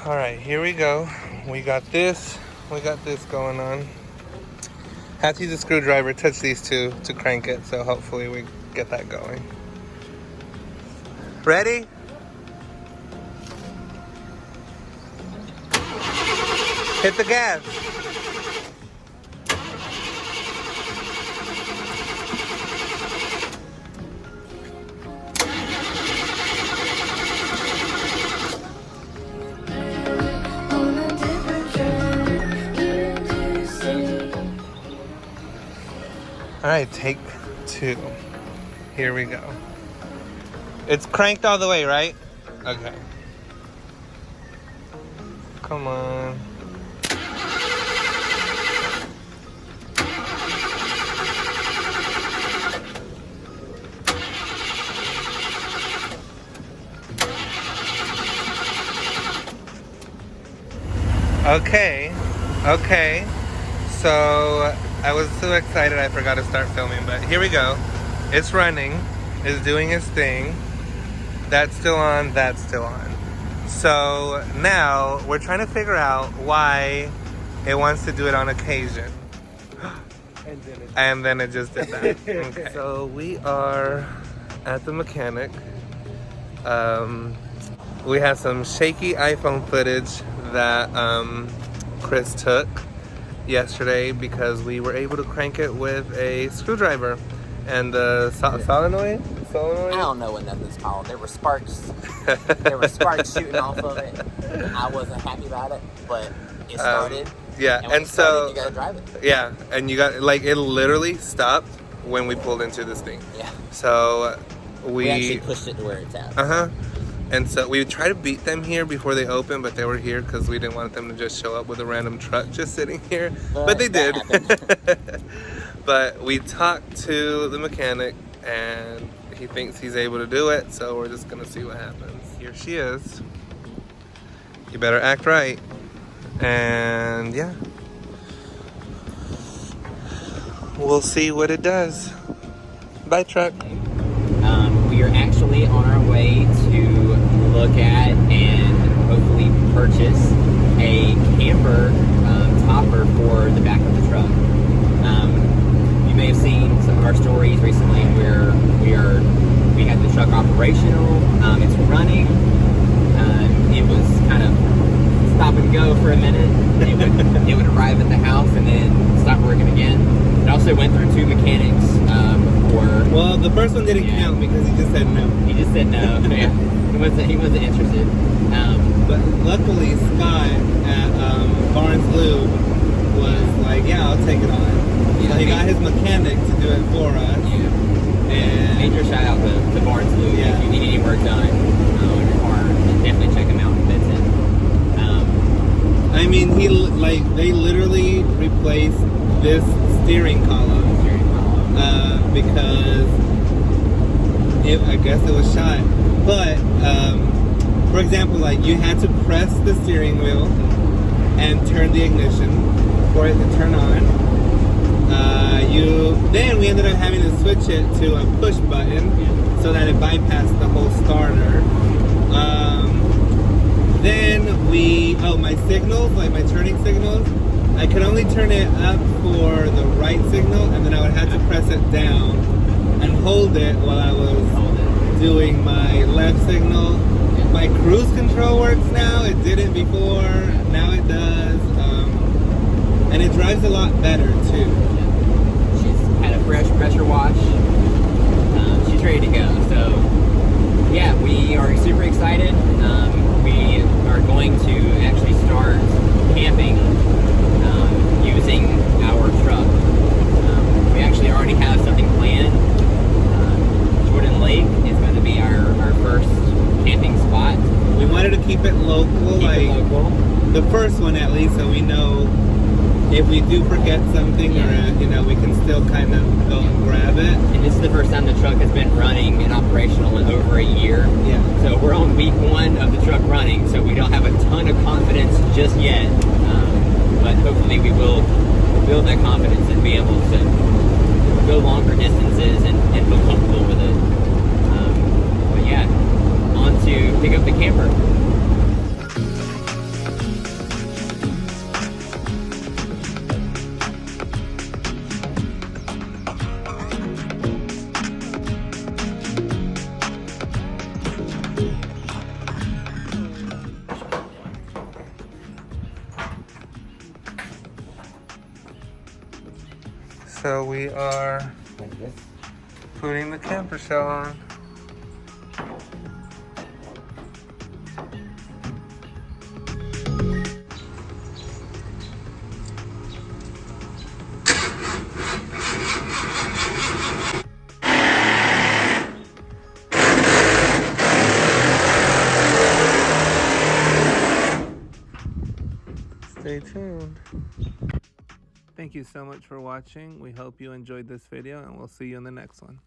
All right, here we go. We got this going on. Had to use a screwdriver, touch these two to crank it, so hopefully we get that going. Ready? Hit the gas. All right, take two. Here we go. It's cranked all the way, right? Okay. Come on. Okay. So I was so excited I forgot to start filming, but here we go. It's running. It's doing its thing. That's still on. That's still on. So now we're trying to figure out why it wants to do it on occasion. And then it just did that. Okay. So we are at the mechanic. We have some shaky iPhone footage that Chris took yesterday because we were able to crank it with a screwdriver and the solenoid. I don't know what nothing's called. There were sparks. There were sparks shooting off of it. I wasn't happy about it, but it started. Yeah, and so you gotta drive it. Yeah, and you got it literally stopped when we pulled into this thing. Yeah. So we actually pushed it to where it's at. And so we tried to beat them here before they opened, but they were here because we didn't want them to just show up with a random truck just sitting here. But they did. But we talked to the mechanic and he thinks he's able to do it, so we're just gonna see what happens. Here she is. You better act right. And yeah, we'll see what it does. Bye, truck. We are actually on our way to look at and hopefully purchase a camper topper for the back of the truck. You may have seen some of our stories recently where we had the truck operational. It's running. It was kind of stop and go for a minute. It would arrive at the house and then stop working again. It also went through two mechanics before. Well, the first one didn't count because he just said no. He just said no. Yeah, he wasn't interested. But luckily, Scott at Barnes Lube was like, "Yeah, I'll take it on." Yeah, so he got his mechanic to do it for us. Yeah. And major shout out to Barnes Lube. Yeah. If you need any work done on your car, definitely check him out in Benson. I mean, they literally replaced this steering column because I guess it was shot. But for example, you had to press the steering wheel and turn the ignition for it to turn on. Then we ended up having to switch it to a push button so that it bypassed the whole starter. Then my signals, my turning signals, I could only turn it up for the right signal, and then I would have to press it down and hold it while I was doing my left signal. My cruise control works now. It didn't before. Now it does. And it drives a lot better, too. She's had a fresh pressure wash. She's ready to go. So, yeah, we are super excited. We are going to actually start camping using our truck. We actually already have something planned. Jordan Lake is going to be our first camping spot. We wanted to keep it local, the first one at least, so we know if we do forget something or we can still kind of go and grab it. And this is the first time the truck has been running and operational in over a year. Yeah. So we're on week 1 of the truck running, so we don't have a ton of confidence just yet. But hopefully we will build that confidence and be able to go longer distances and feel comfortable with it. But yeah, on to pick up the camper. So we are putting the camper shell on. Stay tuned. Thank you so much for watching. We hope you enjoyed this video and we'll see you in the next one.